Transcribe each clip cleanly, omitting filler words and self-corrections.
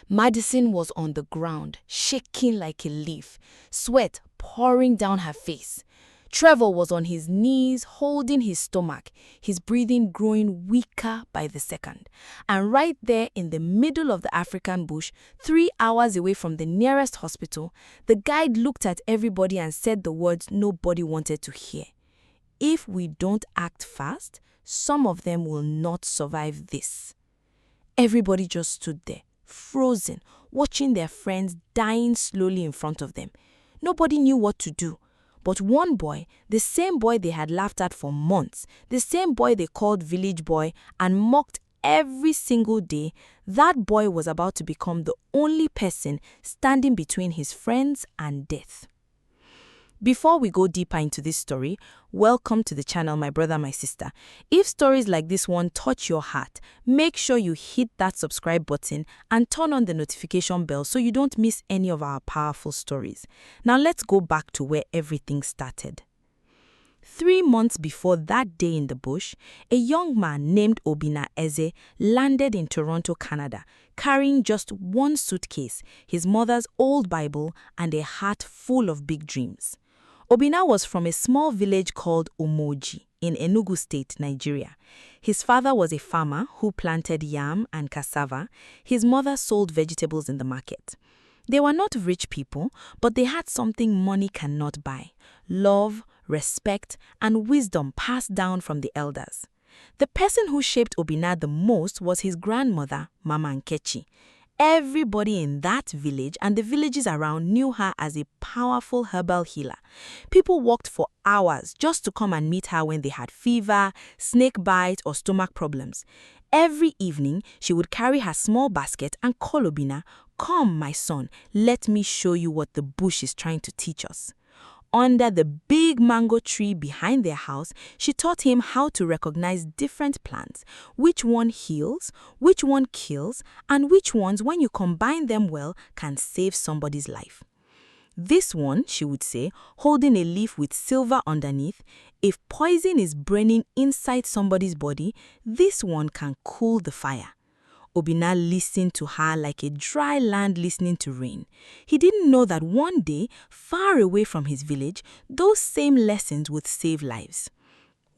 Madison was on the ground, shaking like a leaf, sweat pouring down her face. Trevor was on his knees, holding his stomach, his breathing growing weaker by the second. And right there in the middle of the African bush, 3 hours away from the nearest hospital, the guide looked at everybody and said the words nobody wanted to hear. If we don't act fast, some of them will not survive this. Everybody just stood there, frozen, watching their friends dying slowly in front of them. Nobody knew what to do. But one boy, the same boy they had laughed at for months, the same boy they called village boy and mocked every single day, that boy was about to become the only person standing between his friends and death. Before we go deeper into this story, welcome to the channel, my brother, my sister. If stories like this one touch your heart, make sure you hit that subscribe button and turn on the notification bell so you don't miss any of our powerful stories. Now let's go back to where everything started. 3 months before that day in the bush, a young man named Obinna landed in Toronto, Canada, carrying just one suitcase, his mother's old Bible, and a heart full of big dreams. Obinna was from a small village called Omoji in Enugu State, Nigeria. His father was a farmer who planted yam and cassava. His mother sold vegetables in the market. They were not rich people, but they had something money cannot buy: love, respect, and wisdom passed down from the elders. The person who shaped Obinna the most was his grandmother, Mama Nkechi. Everybody in that village and the villages around knew her as a powerful herbal healer. People walked for hours just to come and meet her when they had fever, snake bite, or stomach problems. Every evening, she would carry her small basket and call Obinna, "Come, my son, let me show you what the bush is trying to teach us." Under the big mango tree behind their house, she taught him how to recognize different plants, which one heals, which one kills, and which ones, when you combine them well, can save somebody's life. This one, she would say, holding a leaf with silver underneath, if poison is burning inside somebody's body, this one can cool the fire. Obinna listened to her like a dry land listening to rain. He didn't know that one day, far away from his village, those same lessons would save lives.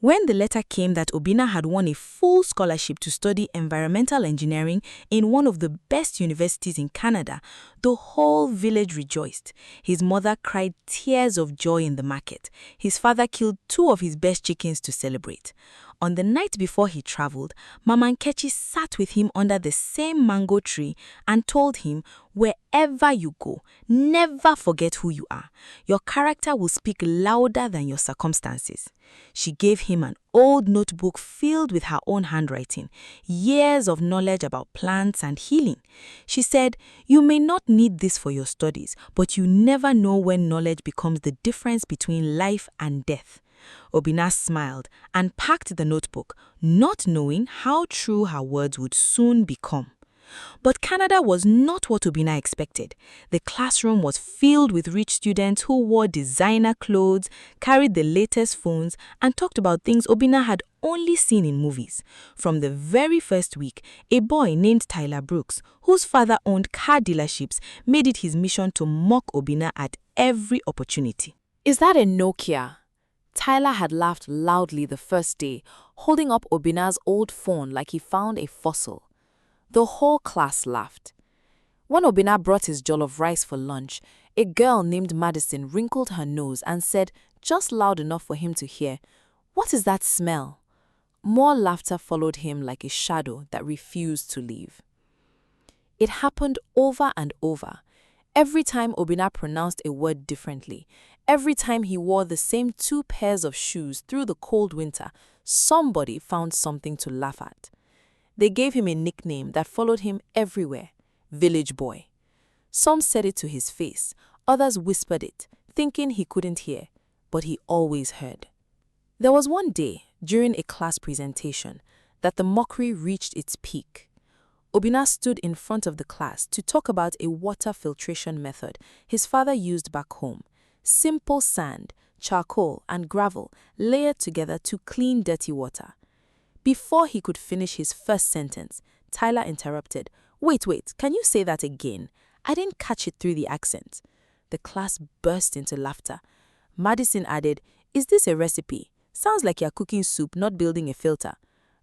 When the letter came that Obinna had won a full scholarship to study environmental engineering in one of the best universities in Canada, the whole village rejoiced. His mother cried tears of joy in the market. His father killed 2 of his best chickens to celebrate. On the night before he traveled, Mama Nkechi sat with him under the same mango tree and told him, "Wherever you go, never forget who you are. Your character will speak louder than your circumstances." She gave him an old notebook filled with her own handwriting, years of knowledge about plants and healing. She said, "You may not need this for your studies, but you never know when knowledge becomes the difference between life and death." Obinna smiled and packed the notebook, not knowing how true her words would soon become. But Canada was not what Obinna expected. The classroom was filled with rich students who wore designer clothes, carried the latest phones, and talked about things Obinna had only seen in movies. From the very first week, a boy named Tyler Brooks, whose father owned car dealerships, made it his mission to mock Obinna at every opportunity. "Is that a Nokia?" Tyler had laughed loudly the first day, holding up Obinna's old phone like he found a fossil. The whole class laughed. When Obinna brought his jollof rice for lunch, a girl named Madison wrinkled her nose and said, just loud enough for him to hear, "What is that smell?" More laughter followed him like a shadow that refused to leave. It happened over and over. Every time Obinna pronounced a word differently, every time he wore the same 2 pairs of shoes through the cold winter, somebody found something to laugh at. They gave him a nickname that followed him everywhere: Village Boy. Some said it to his face, others whispered it, thinking he couldn't hear, but he always heard. There was one day, during a class presentation, that the mockery reached its peak. Obinna stood in front of the class to talk about a water filtration method his father used back home: simple sand, charcoal, and gravel layered together to clean dirty water. Before he could finish his first sentence, Tyler interrupted, Wait, can you say that again? I didn't catch it through the accent. The class burst into laughter. Madison added, Is this a recipe? Sounds like you're cooking soup, not building a filter.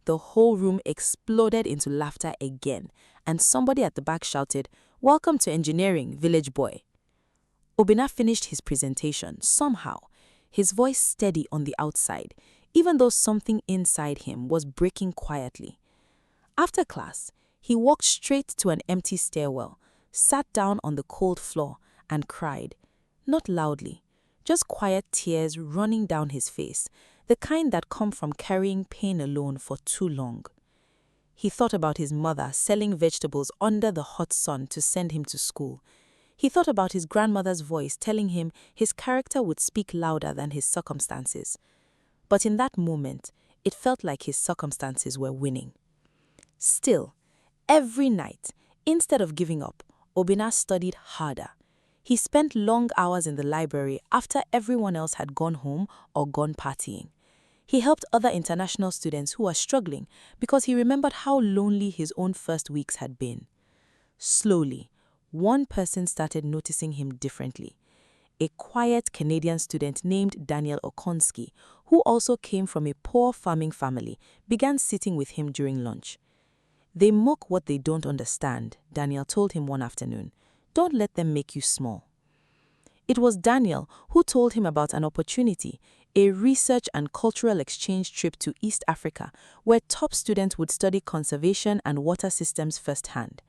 The whole room exploded into laughter again, and somebody at the back shouted, Welcome to engineering, village boy. Obinna finished his presentation somehow, his voice steady on the outside, even though something inside him was breaking quietly. After class, he walked straight to an empty stairwell, sat down on the cold floor, and cried. Not loudly, just quiet tears running down his face, the kind that come from carrying pain alone for too long. He thought about his mother selling vegetables under the hot sun to send him to school. He thought about his grandmother's voice telling him his character would speak louder than his circumstances. But in that moment, it felt like his circumstances were winning. Still, every night, instead of giving up, Obinna studied harder. He spent long hours in the library after everyone else had gone home or gone partying. He helped other international students who were struggling because he remembered how lonely his own first weeks had been. Slowly, one person started noticing him differently. A quiet Canadian student named Daniel Okonski, who also came from a poor farming family, began sitting with him during lunch. They mock what they don't understand, Daniel told him one afternoon. Don't let them make you small. It was Daniel who told him about an opportunity, a research and cultural exchange trip to East Africa, where top students would study conservation and water systems firsthand.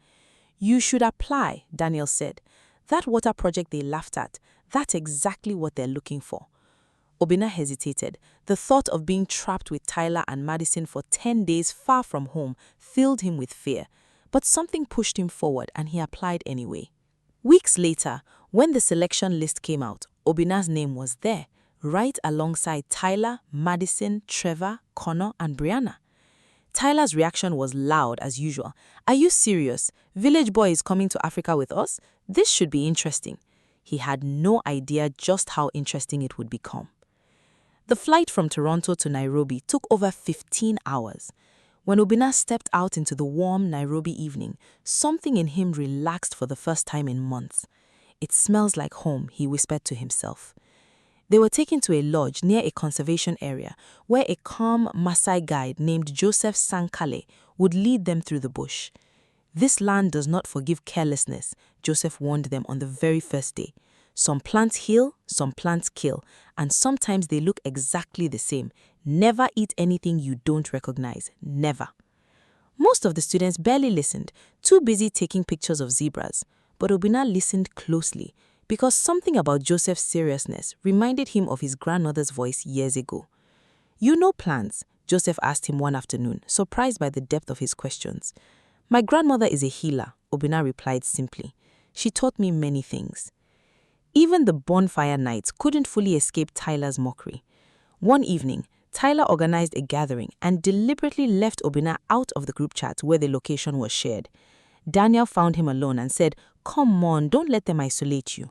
You should apply, Daniel said. That water project they laughed at, that's exactly what they're looking for. Obinna hesitated. The thought of being trapped with Tyler and Madison for 10 days far from home filled him with fear. But something pushed him forward and he applied anyway. Weeks later, when the selection list came out, Obinna's name was there, right alongside Tyler, Madison, Trevor, Connor, and Brianna. Tyler's reaction was loud as usual. Are you serious? Village boy is coming to Africa with us? This should be interesting. He had no idea just how interesting it would become. The flight from Toronto to Nairobi took over 15 hours. When Obinna stepped out into the warm Nairobi evening, something in him relaxed for the first time in months. It smells like home, he whispered to himself. They were taken to a lodge near a conservation area where a calm Maasai guide named Joseph Sankale would lead them through the bush. This land does not forgive carelessness, Joseph warned them on the very first day. Some plants heal, some plants kill, and sometimes they look exactly the same. Never eat anything you don't recognize. Never. Most of the students barely listened, too busy taking pictures of zebras. But Obinna listened closely because something about Joseph's seriousness reminded him of his grandmother's voice years ago. You know plants? Joseph asked him one afternoon, surprised by the depth of his questions. My grandmother is a healer, Obinna replied simply. She taught me many things. Even the bonfire nights couldn't fully escape Tyler's mockery. One evening, Tyler organized a gathering and deliberately left Obinna out of the group chat where the location was shared. Daniel found him alone and said, Come on, don't let them isolate you.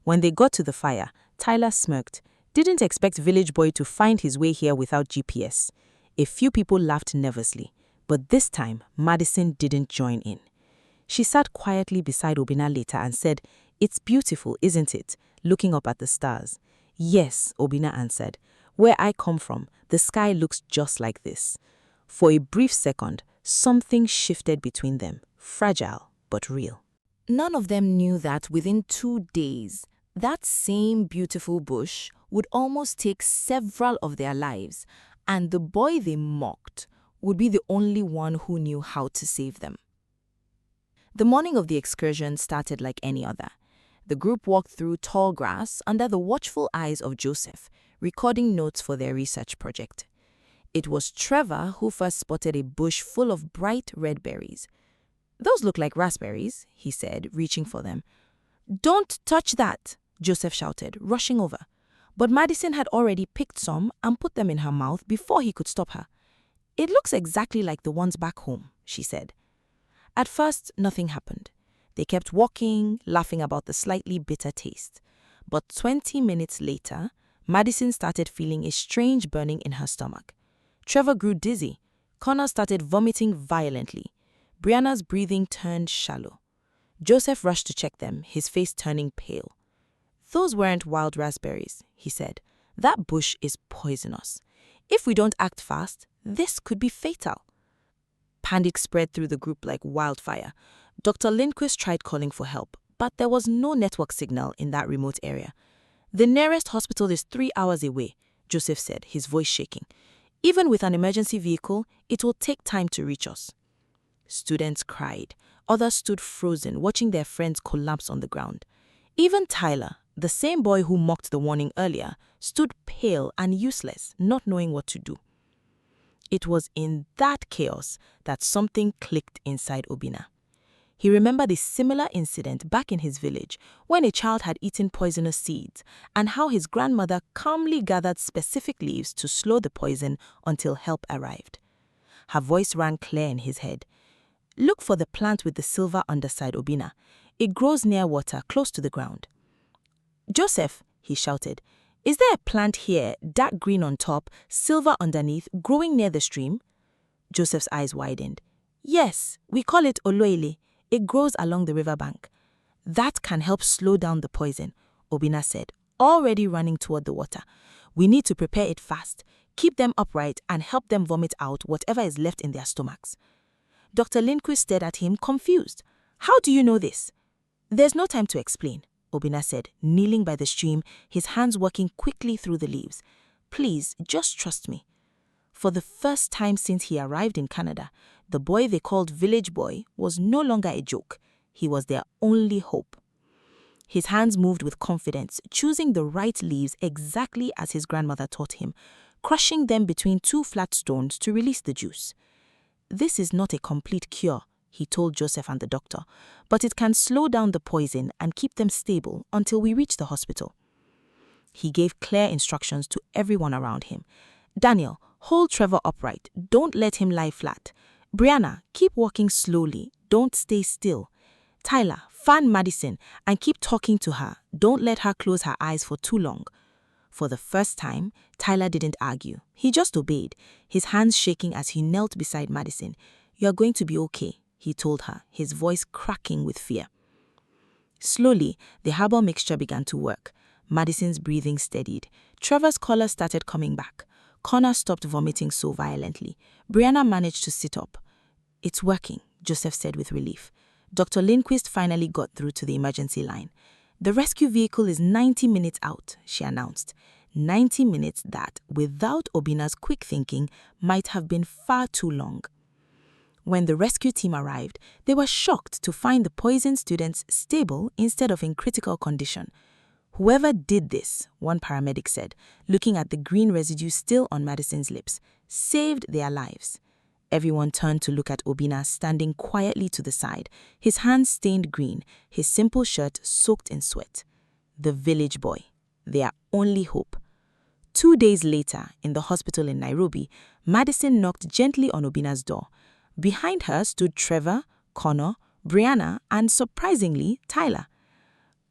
When they got to the fire, Tyler smirked. Didn't expect village boy to find his way here without GPS. A few people laughed nervously, but this time, Madison didn't join in. She sat quietly beside Obinna later and said, It's beautiful, isn't it? Looking up at the stars. Yes, Obinna answered. Where I come from, the sky looks just like this. For a brief second, something shifted between them, fragile but real. None of them knew that within 2 days, that same beautiful bush would almost take several of their lives, and the boy they mocked would be the only one who knew how to save them. The morning of the excursion started like any other. The group walked through tall grass under the watchful eyes of Joseph, recording notes for their research project. It was Trevor who first spotted a bush full of bright red berries. Those look like raspberries, he said, reaching for them. Don't touch that, Joseph shouted, rushing over. But Madison had already picked some and put them in her mouth before he could stop her. It looks exactly like the ones back home, she said. At first, nothing happened. They kept walking, laughing about the slightly bitter taste. But 20 minutes later, Madison started feeling a strange burning in her stomach. Trevor grew dizzy. Connor started vomiting violently. Brianna's breathing turned shallow. Joseph rushed to check them, his face turning pale. "Those weren't wild raspberries," he said. "That bush is poisonous. If we don't act fast, this could be fatal." Panic spread through the group like wildfire. Dr. Lindquist tried calling for help, but there was no network signal in that remote area. "The nearest hospital is 3 hours away," Joseph said, his voice shaking. "Even with an emergency vehicle, it will take time to reach us." Students cried. Others stood frozen, watching their friends collapse on the ground. Even Tyler, the same boy who mocked the warning earlier, stood pale and useless, not knowing what to do. It was in that chaos that something clicked inside Obinna. He remembered a similar incident back in his village when a child had eaten poisonous seeds and how his grandmother calmly gathered specific leaves to slow the poison until help arrived. Her voice rang clear in his head. "Look for the plant with the silver underside, Obinna. It grows near water, close to the ground." "Joseph," he shouted, "is there a plant here, dark green on top, silver underneath, growing near the stream?" Joseph's eyes widened. "Yes, we call it oloile. It grows along the riverbank." "That can help slow down the poison," Obinna said, already running toward the water. "We need to prepare it fast, keep them upright, and help them vomit out whatever is left in their stomachs." Dr. Lindquist stared at him, confused. "How do you know this?" "There's no time to explain," Obinna said, kneeling by the stream, his hands working quickly through the leaves. "Please, just trust me." For the first time since he arrived in Canada, the boy they called Village Boy was no longer a joke. He was their only hope. His hands moved with confidence, choosing the right leaves exactly as his grandmother taught him, crushing them between 2 flat stones to release the juice. "This is not a complete cure," he told Joseph and the doctor, "but it can slow down the poison and keep them stable until we reach the hospital." He gave clear instructions to everyone around him. "Daniel, hold Trevor upright. Don't let him lie flat. Brianna, keep walking slowly. Don't stay still. Tyler, fan Madison and keep talking to her. Don't let her close her eyes for too long." For the first time, Tyler didn't argue. He just obeyed, his hands shaking as he knelt beside Madison. "You're going to be okay," he told her, his voice cracking with fear. Slowly, the herbal mixture began to work. Madison's breathing steadied. Trevor's color started coming back. Connor stopped vomiting so violently. Brianna managed to sit up. "It's working," Joseph said with relief. Dr. Lindquist finally got through to the emergency line. "The rescue vehicle is 90 minutes out," she announced. 90 minutes that, without Obinna's quick thinking, might have been far too long. When the rescue team arrived, they were shocked to find the poisoned students stable instead of in critical condition. "Whoever did this," one paramedic said, looking at the green residue still on Madison's lips, "saved their lives." Everyone turned to look at Obinna standing quietly to the side, his hands stained green, his simple shirt soaked in sweat. The village boy, their only hope. 2 days later, in the hospital in Nairobi, Madison knocked gently on Obinna's door. Behind her stood Trevor, Connor, Brianna, and surprisingly, Tyler.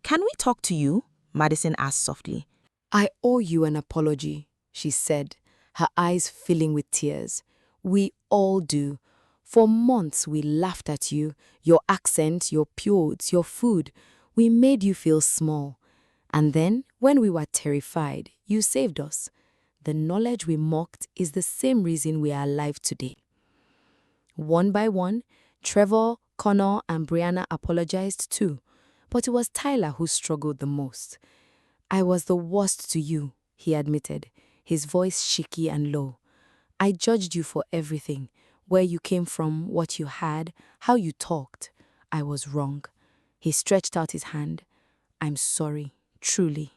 "Can we talk to you?" Madison asked softly. "I owe you an apology," she said, her eyes filling with tears. "We all do. For months we laughed at you, your accent, your piodes, your food. We made you feel small. And then, when we were terrified, you saved us. The knowledge we mocked is the same reason we are alive today." One by one, Trevor, Connor, and Brianna apologized too, but it was Tyler who struggled the most. "I was the worst to you," he admitted, his voice shaky and low. "I judged you for everything, where you came from, what you had, how you talked. I was wrong." He stretched out his hand. "I'm sorry, truly."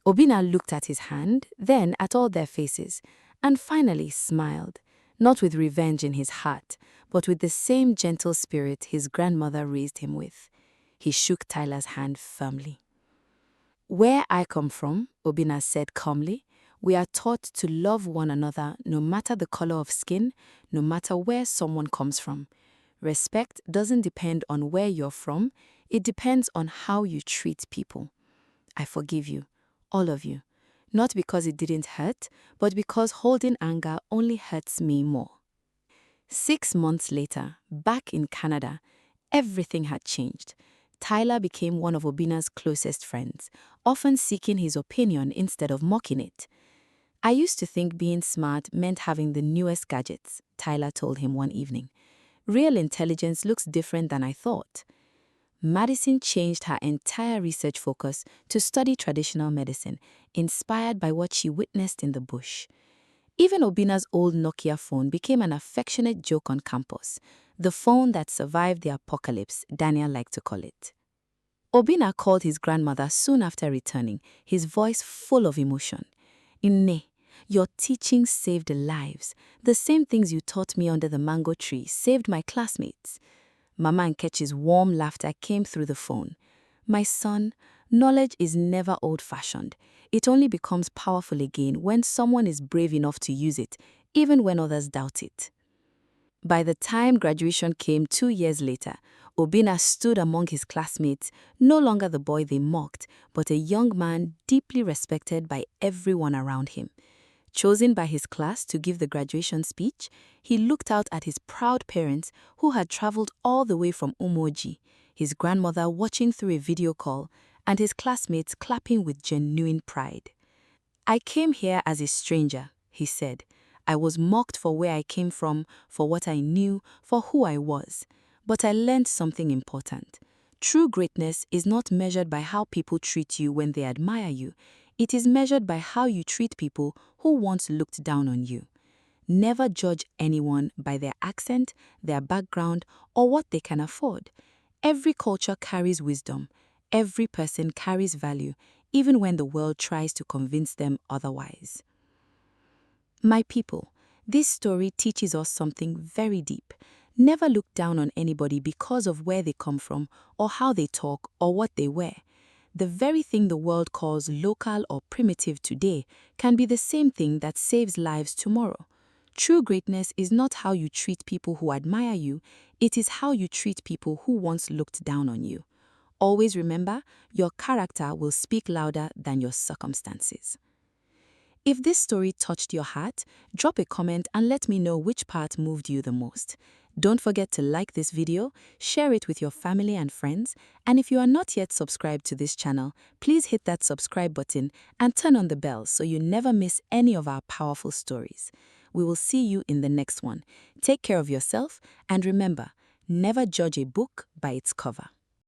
Obinna looked at his hand, then at all their faces, and finally smiled, not with revenge in his heart, but with the same gentle spirit his grandmother raised him with. He shook Tyler's hand firmly. "Where I come from," Obinna said calmly, "we are taught to love one another no matter the color of skin, no matter where someone comes from. Respect doesn't depend on where you're from, it depends on how you treat people. I forgive you, all of you, not because it didn't hurt, but because holding anger only hurts me more." 6 months later, back in Canada, everything had changed. Tyler became one of Obinna's closest friends, often seeking his opinion instead of mocking it. I used to think being smart meant having the newest gadgets, Tyler told him one evening. Real intelligence looks different than I thought. Madison changed her entire research focus to study traditional medicine, inspired by what she witnessed in the bush. Even Obinna's old Nokia phone became an affectionate joke on campus, the phone that survived the apocalypse, Daniel liked to call it. Obinna called his grandmother soon after returning, his voice full of emotion. "Nne, your teaching saved lives. The same things you taught me under the mango tree saved my classmates." Mama Nkechi's warm laughter came through the phone. "My son, knowledge is never old-fashioned. It only becomes powerful again when someone is brave enough to use it, even when others doubt it." By the time graduation came 2 years later, Obinna stood among his classmates, no longer the boy they mocked, but a young man deeply respected by everyone around him. Chosen by his class to give the graduation speech, he looked out at his proud parents who had traveled all the way from Umoji, his grandmother watching through a video call, and his classmates clapping with genuine pride. "I came here as a stranger," he said. "I was mocked for where I came from, for what I knew, for who I was. But I learned something important. True greatness is not measured by how people treat you when they admire you. It is measured by how you treat people who once looked down on you. Never judge anyone by their accent, their background, or what they can afford. Every culture carries wisdom. Every person carries value, even when the world tries to convince them otherwise." My people, this story teaches us something very deep. Never look down on anybody because of where they come from, or how they talk, or what they wear. The very thing the world calls local or primitive today can be the same thing that saves lives tomorrow. True greatness is not how you treat people who admire you, it is how you treat people who once looked down on you. Always remember, your character will speak louder than your circumstances. If this story touched your heart, drop a comment and let me know which part moved you the most. Don't forget to like this video, share it with your family and friends, and if you are not yet subscribed to this channel, please hit that subscribe button and turn on the bell so you never miss any of our powerful stories. We will see you in the next one. Take care of yourself, and remember, never judge a book by its cover.